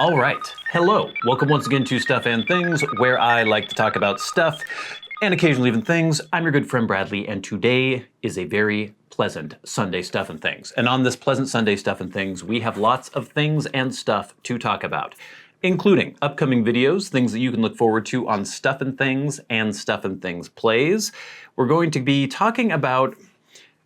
All right, hello. Welcome once again to Stuff and Things, where I like to talk about stuff and occasionally even things. I'm your good friend Bradley, and today is a very pleasant Sunday Stuff and Things. And on this pleasant Sunday Stuff and Things, we have lots of things and stuff to talk about, including upcoming videos, things that you can look forward to on Stuff and Things and Stuff and Things Plays. We're going to be talking about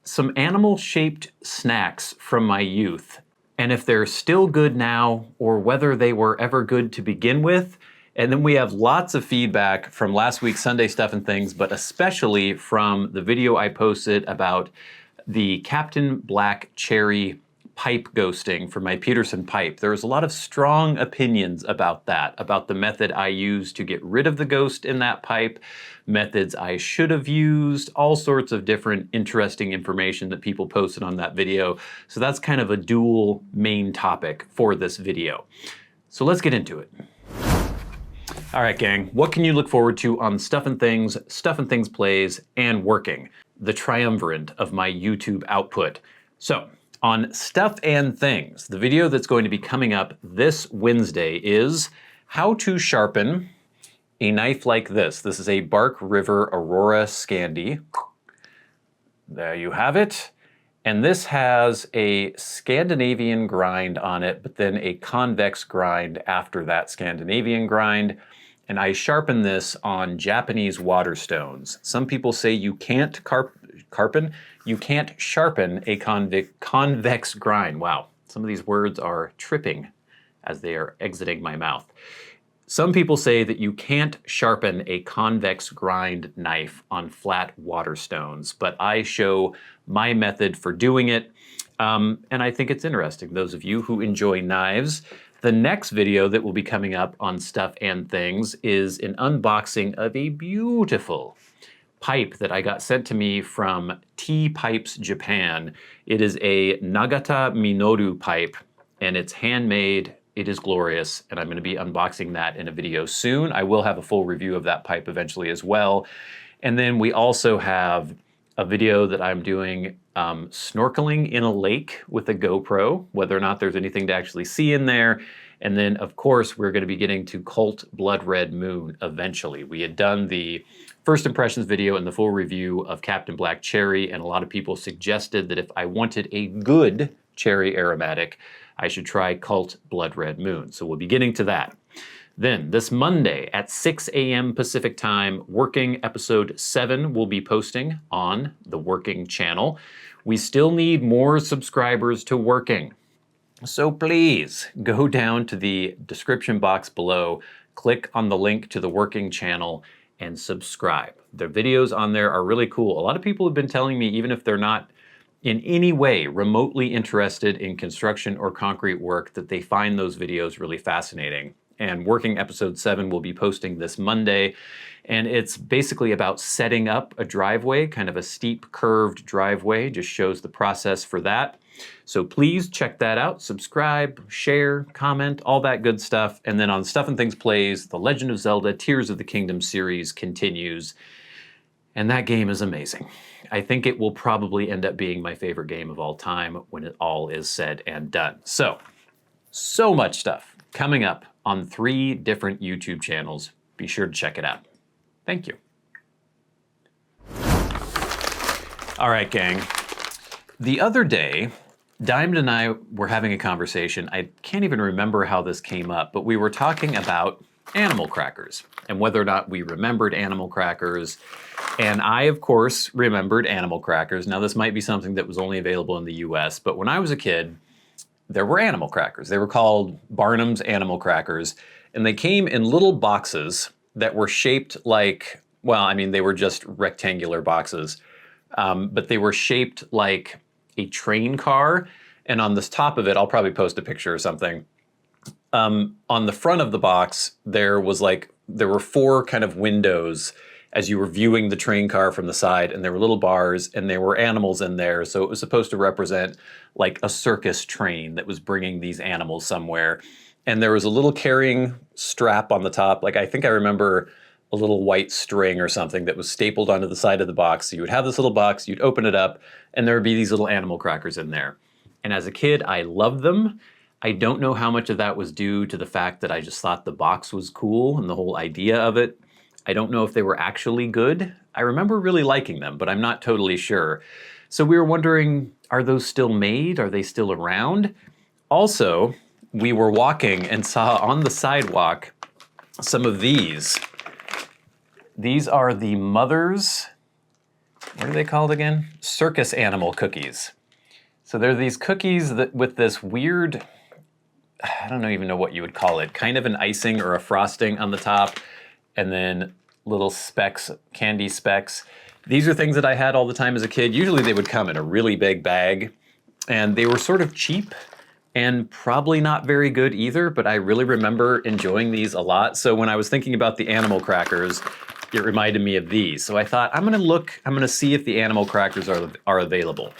some animal-shaped snacks from my youth, and if they're still good now, or whether they were ever good to begin with. And then we have lots of feedback from last week's Sunday Stuff and Things, but especially from the video I posted about the Captain Black Cherry pipe ghosting for my Peterson pipe. There was a lot of strong opinions about that, about the method I used to get rid of the ghost in that pipe, methods I should have used, all sorts of different interesting information that people posted on that video. So that's kind of a dual main topic for this video. So let's get into it. All right, gang, what can you look forward to on Stuff and Things Plays, and Working, the triumvirate of my YouTube output? So, on Stuff and Things, the video that's going to be coming up this Wednesday is how to sharpen a knife like this. This is a Bark River Aurora Scandi. There you have it. And this has a Scandinavian grind on it, but then a convex grind after that Scandinavian grind. And I sharpen this on Japanese water stones. Some people say you can't you can't sharpen a convex grind. Wow, some of these words are tripping as they are exiting my mouth. Some people say that you can't sharpen a convex grind knife on flat water stones, but I show my method for doing it, and I think it's interesting. Those of you who enjoy knives, the next video that will be coming up on Stuff and Things is an unboxing of a beautiful pipe that I got sent to me from Tea Pipes Japan. It is a Nagata Minoru pipe, and it's handmade. It is glorious, and I'm going to be unboxing that in a video soon. I will have a full review of that pipe eventually as well. And then we also have a video that I'm doing snorkeling in a lake with a GoPro, whether or not there's anything to actually see in there. And then, of course, we're going to be getting to Cult Blood Red Moon eventually. We had done the first impressions video and the full review of Captain Black Cherry, and a lot of people suggested that if I wanted a good cherry aromatic, I should try Cult Blood Red Moon. So we'll be getting to that. Then, this Monday at 6 a.m. Pacific Time, Working Episode 7 will be posting on the Working channel. We still need more subscribers to Working. So please, go down to the description box below, click on the link to the Working channel, and subscribe. The videos on there are really cool. A lot of people have been telling me, even if they're not in any way remotely interested in construction or concrete work, that they find those videos really fascinating. And Working Episode 7 will be posting this Monday, and it's basically about setting up a driveway, kind of a steep curved driveway, just shows the process for that. So please check that out, subscribe, share, comment, all that good stuff. And then on Stuff and Things Plays, The Legend of Zelda Tears of the Kingdom series continues, and that game is amazing. I think it will probably end up being my favorite game of all time when it all is said and done. So much stuff coming up on 3 different YouTube channels. Be sure to check it out. Thank you. All right, gang. The other day, Diamond and I were having a conversation. I can't even remember how this came up, but we were talking about animal crackers and whether or not we remembered animal crackers. And I, of course, remembered animal crackers. Now, this might be something that was only available in the US, but when I was a kid, there were animal crackers. They were called Barnum's animal crackers, and they came in little boxes that were shaped like, well, I mean, they were just rectangular boxes, but they were shaped like a train car, and on the top of it, I'll probably post a picture or something. On the front of the box, there were 4 kind of windows as you were viewing the train car from the side, and there were little bars, and there were animals in there, so it was supposed to represent like a circus train that was bringing these animals somewhere. And there was a little carrying strap on the top, like I think I remember a little white string or something that was stapled onto the side of the box. So you would have this little box, you'd open it up, and there would be these little animal crackers in there. And as a kid, I loved them. I don't know how much of that was due to the fact that I just thought the box was cool and the whole idea of it. I don't know if they were actually good. I remember really liking them, but I'm not totally sure. So we were wondering, are those still made? Are they still around? Also, we were walking and saw on the sidewalk some of these. These are the Mother's, what are they called again? Circus animal cookies. So they're these cookies that with this weird, I don't even know what you would call it, kind of an icing or a frosting on the top, and then little specks, candy specks. These are things that I had all the time as a kid. Usually they would come in a really big bag, and they were sort of cheap and probably not very good either, but I really remember enjoying these a lot. So when I was thinking about the animal crackers, it reminded me of these. So I thought, I'm gonna see if the animal crackers are available.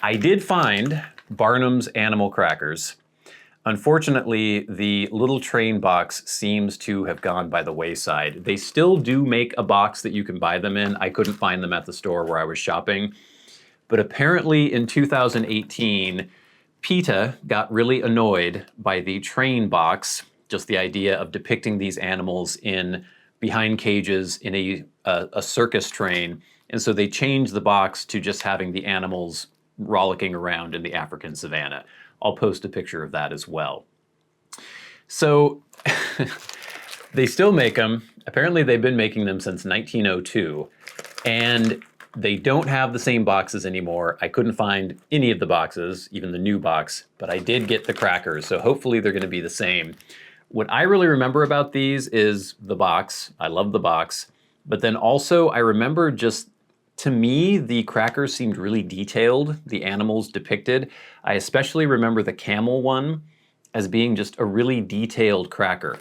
I did find Barnum's animal crackers. Unfortunately, the little train box seems to have gone by the wayside. They still do make a box that you can buy them in. I couldn't find them at the store where I was shopping. But apparently in 2018, PETA got really annoyed by the train box, just the idea of depicting these animals in behind cages in a circus train. And so they changed the box to just having the animals rollicking around in the African savanna. I'll post a picture of that as well. So they still make them. Apparently they've been making them since 1902, and they don't have the same boxes anymore. I couldn't find any of the boxes, even the new box, but I did get the crackers, so hopefully they're gonna be the same. What I really remember about these is the box. I love the box, but then also I remember just, to me, the crackers seemed really detailed, the animals depicted. I especially remember the camel one as being just a really detailed cracker.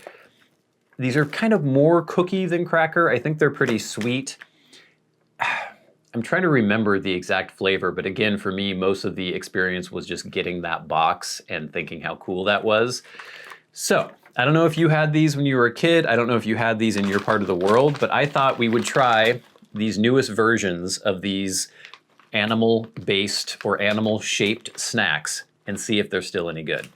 These are kind of more cookie than cracker. I think they're pretty sweet. I'm trying to remember the exact flavor, but again, for me, most of the experience was just getting that box and thinking how cool that was. So, I don't know if you had these when you were a kid. I don't know if you had these in your part of the world, but I thought we would try these newest versions of these animal-based or animal-shaped snacks and see if they're still any good.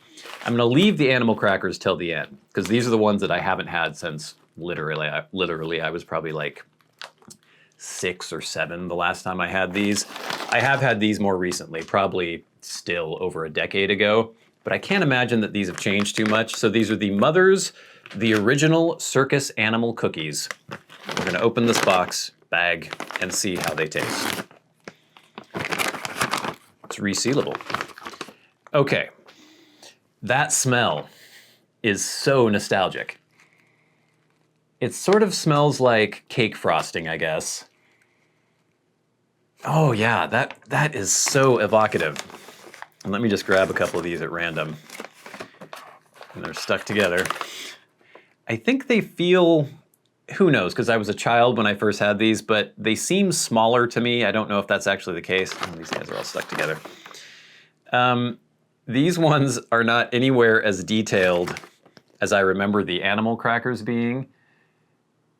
I'm gonna leave the animal crackers till the end, because these are the ones that I haven't had since literally I was probably like 6 or 7 the last time I had these. I have had these more recently, probably still over a decade ago, but I can't imagine that these have changed too much. So these are the Mother's, the original Circus animal cookies. We're gonna open this bag and see how they taste. It's resealable. Okay, that smell is so nostalgic. It sort of smells like cake frosting, I guess. Oh yeah, that is so evocative. And let me just grab a couple of these at random. And they're stuck together. I think they feel, who knows, because I was a child when I first had these, but they seem smaller to me. I don't know if that's actually the case. Oh, these guys are all stuck together. These ones are not anywhere as detailed as I remember the animal crackers being.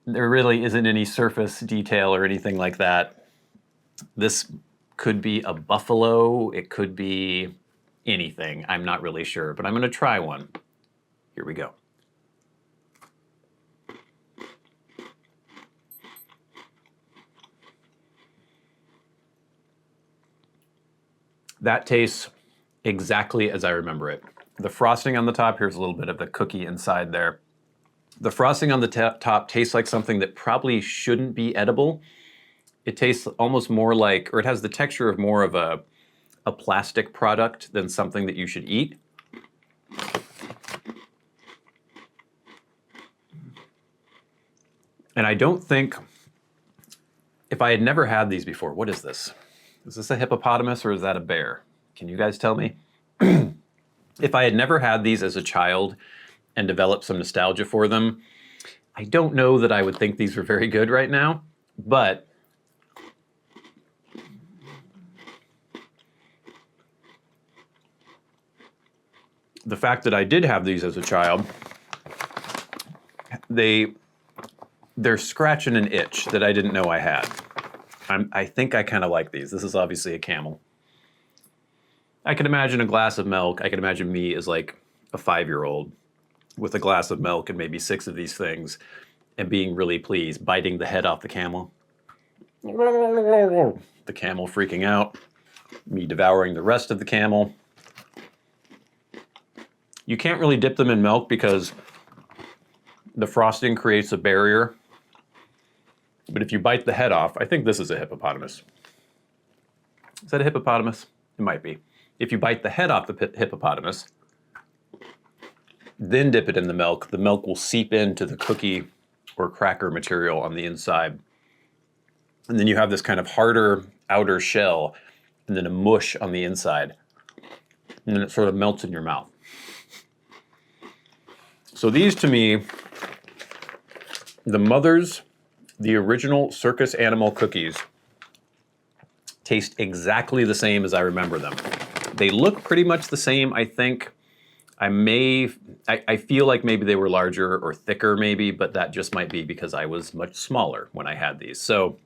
There really isn't any surface detail or anything like that. This could be a buffalo. It could be anything. I'm not really sure, but I'm gonna try one. Here we go. That tastes exactly as I remember it. The frosting on the top, here's a little bit of the cookie inside there. The frosting on the top tastes like something that probably shouldn't be edible. It tastes almost more like, or it has the texture of more of a plastic product than something that you should eat. And I don't think, if I had never had these before, what is this? Is this a hippopotamus or is that a bear? Can you guys tell me? If I had never had these as a child and developed some nostalgia for them, I don't know that I would think these were very good right now, but the fact that I did have these as a child, they're scratching an itch that I didn't know I had. I think I kind of like these. This is obviously a camel. I can imagine a glass of milk. I can imagine me as like a 5-year-old with a glass of milk and maybe 6 of these things and being really pleased, biting the head off the camel. The camel freaking out. Me devouring the rest of the camel. You can't really dip them in milk because the frosting creates a barrier. But if you bite the head off, I think this is a hippopotamus. Is that a hippopotamus? It might be. If you bite the head off the hippopotamus, then dip it in the milk will seep into the cookie or cracker material on the inside. And then you have this kind of harder outer shell and then a mush on the inside. And then it sort of melts in your mouth. So these to me, the Mother's, the original Circus animal cookies, taste exactly the same as I remember them. They look pretty much the same, I think. I feel like maybe they were larger or thicker maybe, but that just might be because I was much smaller when I had these. So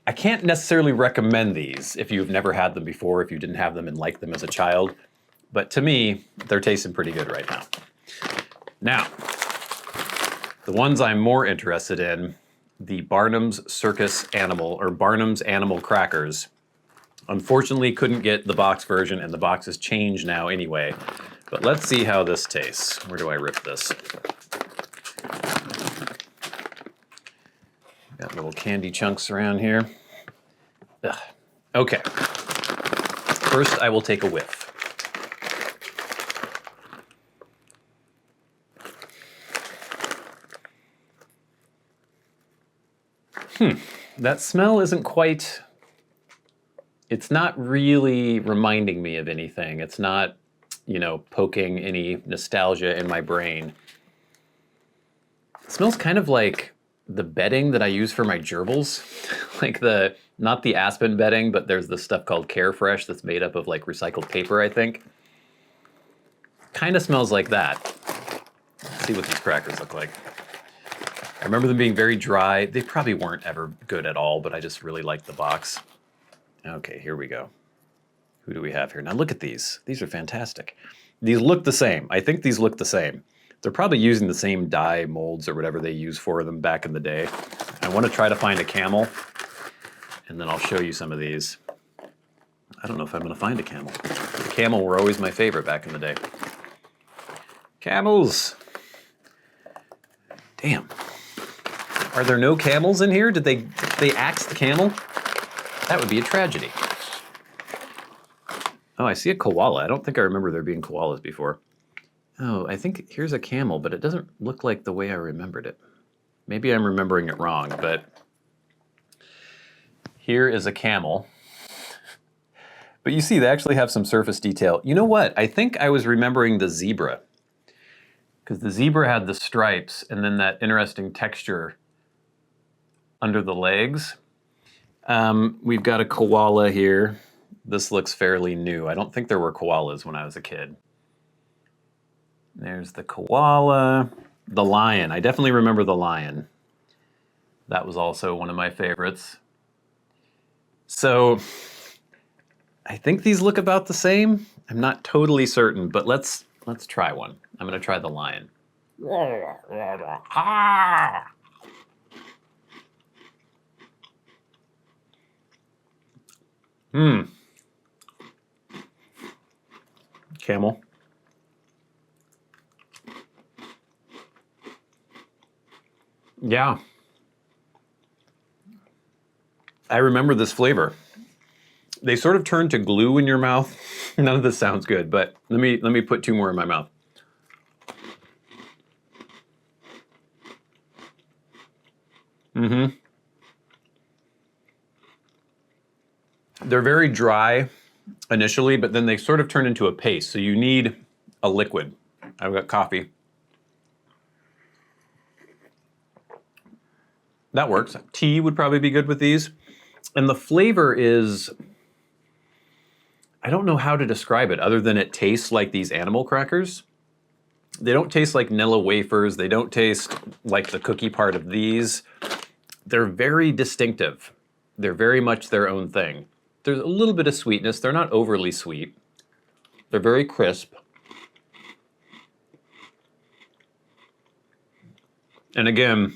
I can't necessarily recommend these if you've never had them before, if you didn't have them and liked them as a child. But to me, they're tasting pretty good right now. Now, the ones I'm more interested in, the Barnum's Circus Animal, or Barnum's Animal Crackers. Unfortunately, couldn't get the box version, and the box is changed now anyway. But let's see how this tastes. Where do I rip this? Got little candy chunks around here. Ugh. Okay. First, I will take a whiff. That smell isn't quite... It's not really reminding me of anything. It's not, you know, poking any nostalgia in my brain. It smells kind of like the bedding that I use for my gerbils. Like not the Aspen bedding, but there's this stuff called Carefresh that's made up of like recycled paper, I think. Kind of smells like that. Let's see what these crackers look like. I remember them being very dry. They probably weren't ever good at all, but I just really liked the box. Okay, here we go. Who do we have here? Now look at these. These are fantastic. These look the same. I think these look the same. They're probably using the same dye molds or whatever they used for them back in the day. I want to try to find a camel, and then I'll show you some of these. I don't know if I'm going to find a camel. The camel were always my favorite back in the day. Camels! Damn. Are there no camels in here? Did they axe the camel? That would be a tragedy. Oh, I see a koala. I don't think I remember there being koalas before. Oh, I think here's a camel, but it doesn't look like the way I remembered it. Maybe I'm remembering it wrong, but here is a camel. But you see, they actually have some surface detail. You know what? I think I was remembering the zebra, because the zebra had the stripes and then that interesting texture under the legs. We've got a koala here. This looks fairly new. I don't think there were koalas when I was a kid. There's the koala. The lion. I definitely remember the lion. That was also one of my favorites. So, I think these look about the same. I'm not totally certain, but let's try one. I'm going to try the lion. Camel. Yeah. I remember this flavor. They sort of turn to glue in your mouth. None of this sounds good, but let me put 2 more in my mouth. They're very dry initially, but then they sort of turn into a paste, so you need a liquid. I've got coffee. That works. Tea would probably be good with these. And the flavor is, I don't know how to describe it other than it tastes like these animal crackers. They don't taste like Nilla wafers. They don't taste like the cookie part of these. They're very distinctive. They're very much their own thing. There's a little bit of sweetness. They're not overly sweet. They're very crisp. And again,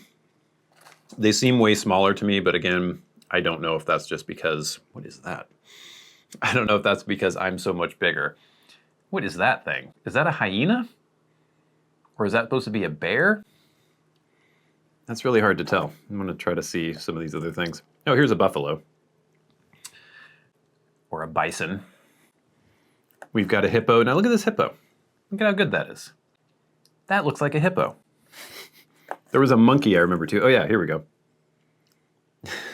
they seem way smaller to me, but again, I don't know if that's just because, what is that? I don't know if that's because I'm so much bigger. What is that thing? Is that a hyena? Or is that supposed to be a bear? That's really hard to tell. I'm gonna try to see some of these other things. Oh, here's a buffalo. Or a bison. We've got a hippo. Now look at this hippo. Look at how good that is. That looks like a hippo. There was a monkey I remember too. Oh yeah, here we go.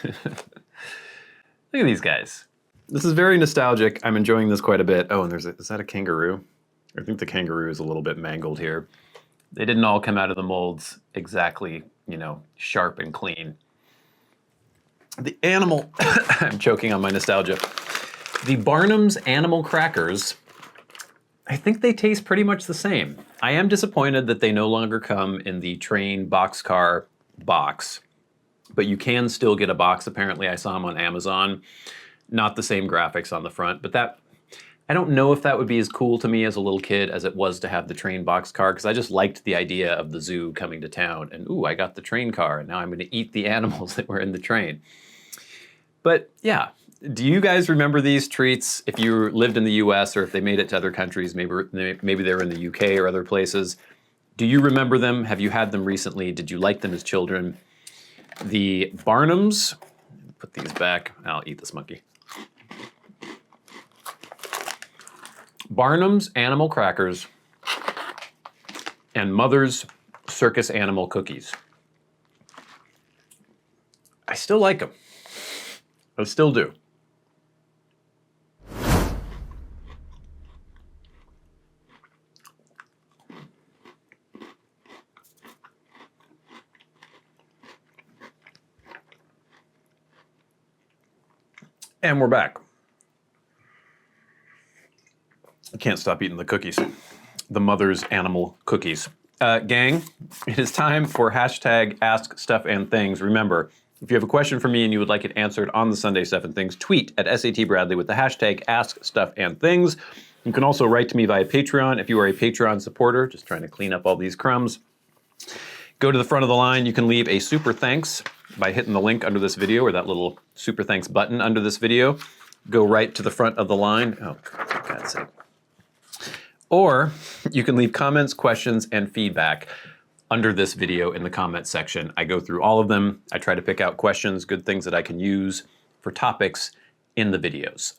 Look at these guys. This is very nostalgic. I'm enjoying this quite a bit. Oh, and is that a kangaroo? I think the kangaroo is a little bit mangled here. They didn't all come out of the molds exactly, you know, sharp and clean. The animal, I'm choking on my nostalgia. The Barnum's animal crackers, I think they taste pretty much the same. I am disappointed that they no longer come in the train boxcar box, but you can still get a box. Apparently, I saw them on Amazon. Not the same graphics on the front, but that, I don't know if that would be as cool to me as a little kid as it was to have the train boxcar, because I just liked the idea of the zoo coming to town and, ooh, I got the train car and now I'm gonna eat the animals that were in the train. But yeah, do you guys remember these treats if you lived in the US or if they made it to other countries, maybe they were in the UK or other places? Do you remember them? Have you had them recently? Did you like them as children? The Barnums, put these back, I'll eat this monkey. Barnum's animal crackers and Mother's Circus animal cookies. I still like them. I still do. And we're back. I can't stop eating the cookies. The Mother's animal cookies. Gang, it is time for hashtag askstuffandthings. Remember, if you have a question for me and you would like it answered on the Sunday Stuff and Things, tweet at SAT Bradley with the hashtag askstuffandthings. You can also write to me via Patreon if you are a Patreon supporter, just trying to clean up all these crumbs. Go to the front of the line. You can leave a super thanks by hitting the link under this video or that little super thanks button under this video. Go right to the front of the line. Oh, for God's sake. Or you can leave comments, questions, and feedback under this video in the comments section. I go through all of them. I try to pick out questions, good things that I can use for topics in the videos.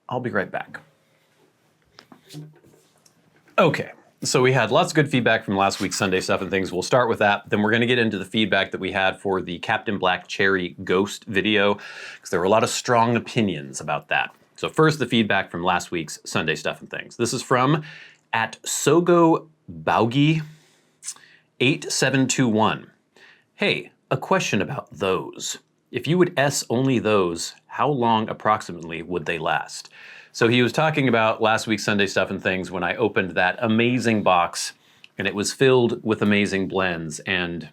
I'll be right back. Okay, so we had lots of good feedback from last week's Sunday Stuff and Things. We'll start with that. Then we're gonna get into the feedback that we had for the Captain Black Cherry Ghost video, because there were a lot of strong opinions about that. So first, the feedback from last week's Sunday Stuff and Things. This is from @SogoBaugi8721. Hey, a question about those. If you would S only those, how long approximately would they last? So he was talking about last week's Sunday Stuff and Things when I opened that amazing box and it was filled with amazing blends, and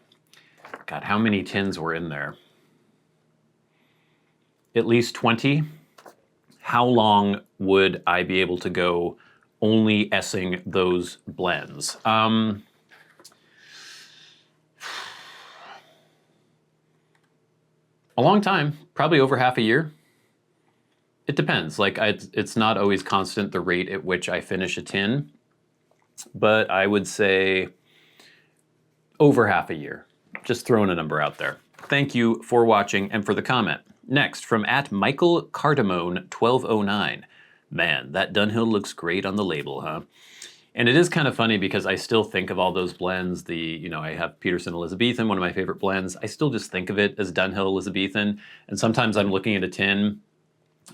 God, how many tins were in there? At least 20. How long would I be able to go only S-ing those blends? A long time, probably over half a year. It depends, like it's not always constant the rate at which I finish a tin, but I would say over half a year. Just throwing a number out there. Thank you for watching and for the comment. Next, from @MichaelCardamone1209. Man, that Dunhill looks great on the label, huh? And it is kind of funny because I still think of all those blends. I have Peterson Elizabethan, one of my favorite blends. I still just think of it as Dunhill Elizabethan. And sometimes I'm looking at a tin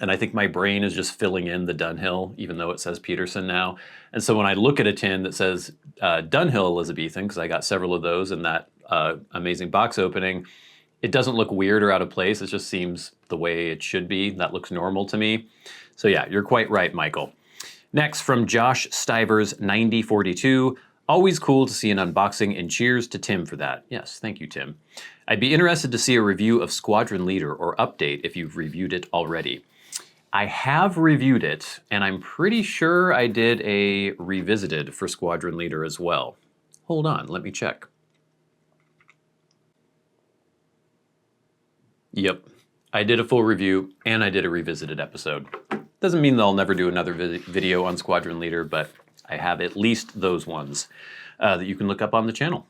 and I think my brain is just filling in the Dunhill, even though it says Peterson now. And so when I look at a tin that says Dunhill Elizabethan, because I got several of those in that amazing box opening, it doesn't look weird or out of place. It just seems the way it should be. That looks normal to me. So yeah, you're quite right, Michael. Next, from Josh Stivers 9042. Always cool to see an unboxing, and cheers to Tim for that. Yes, thank you, Tim. I'd be interested to see a review of Squadron Leader or update if you've reviewed it already. I have reviewed it, and I'm pretty sure I did a revisited for Squadron Leader as well. Hold on, let me check. Yep, I did a full review, and I did a revisited episode. Doesn't mean that I'll never do another video on Squadron Leader, but I have at least those ones that you can look up on the channel.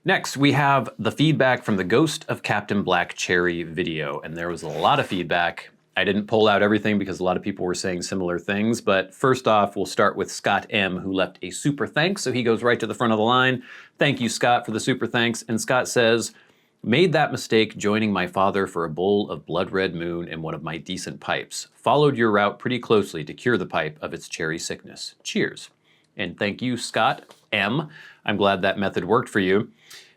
Next, we have the feedback from the Ghost of Captain Black Cheery video, and there was a lot of feedback. I didn't pull out everything because a lot of people were saying similar things, but first off, we'll start with Scott M, who left a super thanks, so he goes right to the front of the line. Thank you, Scott, for the super thanks, and Scott says, made that mistake joining my father for a bowl of blood red moon in one of my decent pipes. Followed your route pretty closely to cure the pipe of its cherry sickness. Cheers. And thank you, Scott M. I'm glad that method worked for you.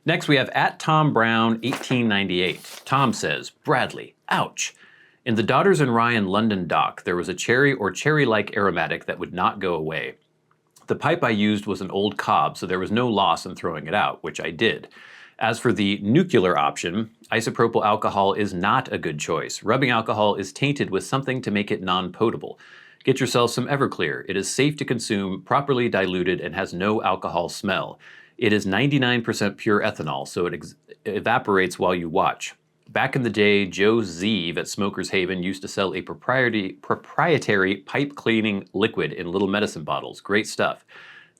Next, we have @TomBrown1898. Tom says, Bradley, ouch. In the Daughters and Ryan London dock, there was a cherry or cherry-like aromatic that would not go away. The pipe I used was an old cob, so there was no loss in throwing it out, which I did. As for the nuclear option, isopropyl alcohol is not a good choice. Rubbing alcohol is tainted with something to make it non-potable. Get yourself some Everclear. It is safe to consume, properly diluted, and has no alcohol smell. It is 99% pure ethanol, so it evaporates while you watch. Back in the day, Joe Zeev at Smoker's Haven used to sell a proprietary pipe cleaning liquid in little medicine bottles. Great stuff.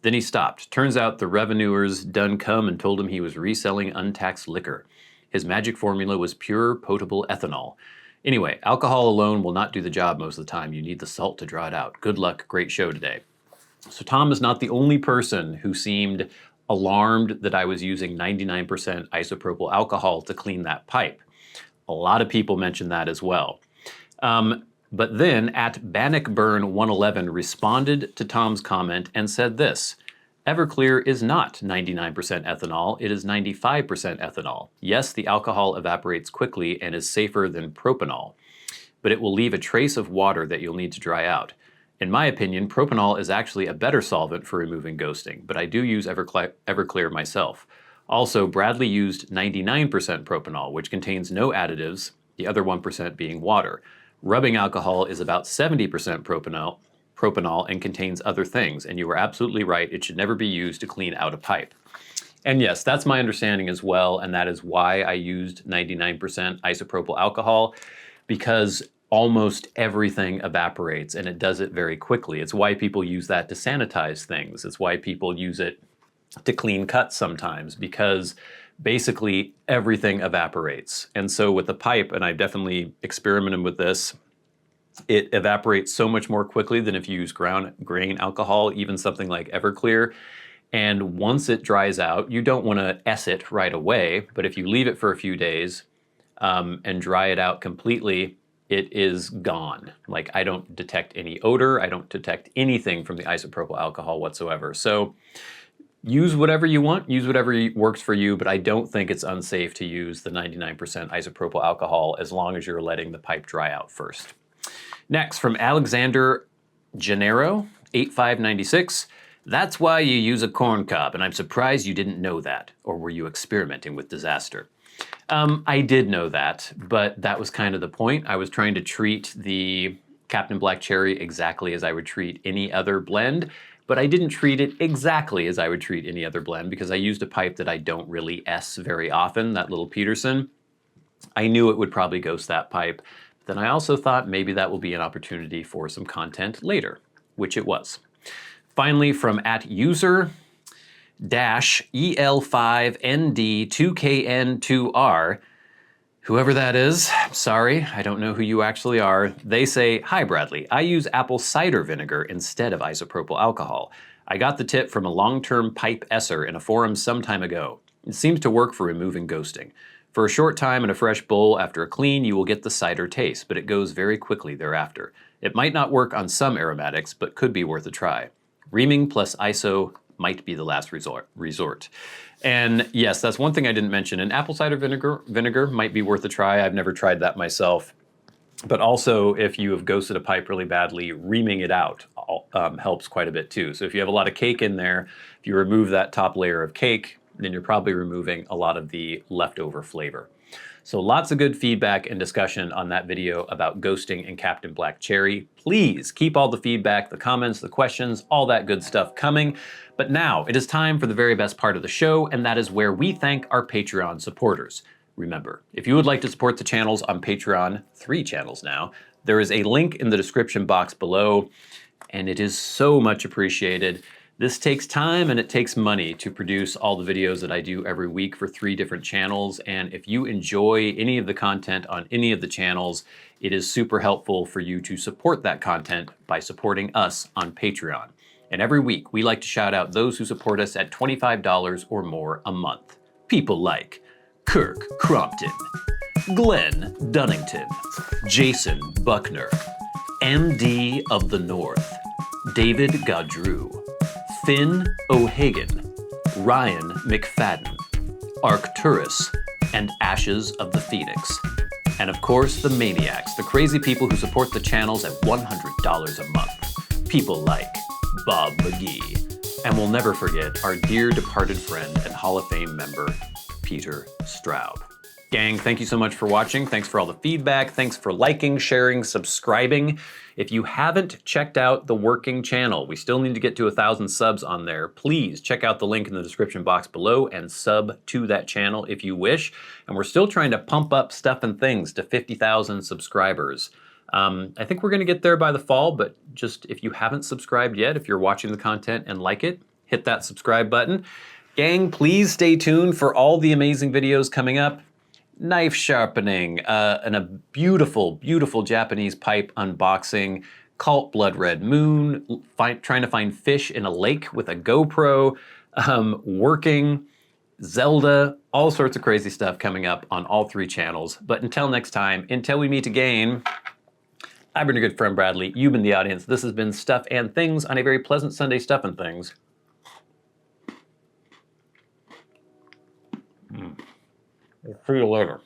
Then he stopped. Turns out the revenuers done come and told him he was reselling untaxed liquor. His magic formula was pure, potable ethanol. Anyway, alcohol alone will not do the job most of the time. You need the salt to draw it out. Good luck. Great show today. So Tom is not the only person who seemed alarmed that I was using 99% isopropyl alcohol to clean that pipe. A lot of people mentioned that as well. But then @BannockBurn111 responded to Tom's comment and said this, Everclear is not 99% ethanol, it is 95% ethanol. Yes, the alcohol evaporates quickly and is safer than propanol, but it will leave a trace of water that you'll need to dry out. In my opinion, propanol is actually a better solvent for removing ghosting, but I do use Everclear myself. Also, Bradley used 99% propanol, which contains no additives, the other 1% being water. Rubbing alcohol is about 70% propanol and contains other things, and you are absolutely right, it should never be used to clean out a pipe. And yes, that's my understanding as well, and that is why I used 99% isopropyl alcohol, because almost everything evaporates, and it does it very quickly. It's why people use that to sanitize things. It's why people use it to clean cuts sometimes, because basically everything evaporates. And so with the pipe, and I've definitely experimented with this, it evaporates so much more quickly than if you use grain alcohol, even something like Everclear. And once it dries out, you don't want to ess it right away, but if you leave it for a few days and dry it out completely, it is gone. Like, I don't detect any odor, I don't detect anything from the isopropyl alcohol whatsoever. So use whatever you want, use whatever works for you, but I don't think it's unsafe to use the 99% isopropyl alcohol as long as you're letting the pipe dry out first. Next, from Alexander Gennaro, 8596, that's why you use a corn cob, and I'm surprised you didn't know that, or were you experimenting with disaster? I did know that, but that was kind of the point. I was trying to treat the Captain Black Cherry exactly as I would treat any other blend, but I didn't treat it exactly as I would treat any other blend because I used a pipe that I don't really ess very often, that little Peterson. I knew it would probably ghost that pipe, but then I also thought maybe that will be an opportunity for some content later, which it was. Finally, from @user-EL5ND2KN2R, whoever that is, sorry, I don't know who you actually are. They say, hi Bradley, I use apple cider vinegar instead of isopropyl alcohol. I got the tip from a long-term pipe esser in a forum some time ago. It seems to work for removing ghosting. For a short time in a fresh bowl after a clean, you will get the cider taste, but it goes very quickly thereafter. It might not work on some aromatics, but could be worth a try. Reaming plus iso might be the last resort. And yes, that's one thing I didn't mention. And apple cider vinegar might be worth a try. I've never tried that myself. But also, if you have ghosted a pipe really badly, reaming it out helps quite a bit too. So if you have a lot of cake in there, if you remove that top layer of cake, then you're probably removing a lot of the leftover flavor. So lots of good feedback and discussion on that video about ghosting and Captain Black Cherry. Please keep all the feedback, the comments, the questions, all that good stuff coming. But now it is time for the very best part of the show, and that is where we thank our Patreon supporters. Remember, if you would like to support the channels on Patreon, 3 channels now, there is a link in the description box below, and it is so much appreciated. This takes time and it takes money to produce all the videos that I do every week for 3 different channels, and if you enjoy any of the content on any of the channels, it is super helpful for you to support that content by supporting us on Patreon. And every week, we like to shout out those who support us at $25 or more a month. People like Kirk Crompton, Glenn Dunnington, Jason Buckner, MDoftheNorth, David Gaudreau, Finn O'Hagan, Ryan McFadin, Arcturus, and Ashes of the Phoenix. And of course, the Maniacs, the crazy people who support the channels at $100 a month. People like Bob Magee. And we'll never forget our dear departed friend and Hall of Fame member, Peter Straub. Gang, thank you so much for watching. Thanks for all the feedback. Thanks for liking, sharing, subscribing. If you haven't checked out the working channel, we still need to get to 1,000 subs on there. Please check out the link in the description box below and sub to that channel if you wish. And we're still trying to pump up Stuff and Things to 50,000 subscribers. I think we're gonna get there by the fall, but just if you haven't subscribed yet, if you're watching the content and like it, hit that subscribe button. Gang, please stay tuned for all the amazing videos coming up. Knife sharpening, and a beautiful, beautiful Japanese pipe unboxing, Cult Blood Red Moon, trying to find fish in a lake with a GoPro, working, Zelda, all sorts of crazy stuff coming up on all 3 channels. But until next time, until we meet again, I've been your good friend Bradley, you've been the audience. This has been Stuff and Things on a very pleasant Sunday Stuff and Things. See you later.